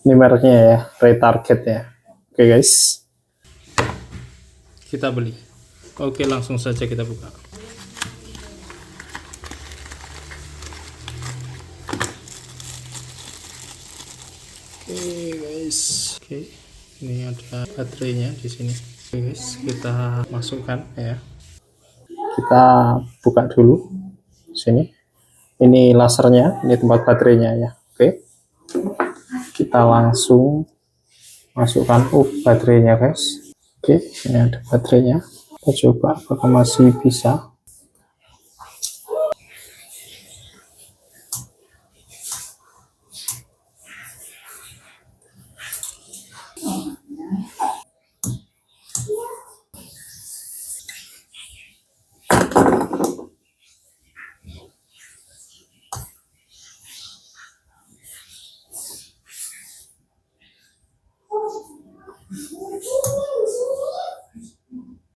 Ini mereknya ya, Retarget ya. Oke guys, kita beli. Oke, langsung saja kita buka. Oke guys, oke, ini ada baterainya di sini. Oke guys, kita masukkan ya. Kita buka dulu sini. Ini lasernya, ini tempat baterainya ya. Oke, kita langsung masukkan baterainya guys. Oke, ini ada baterainya. Kita coba apakah masih bisa.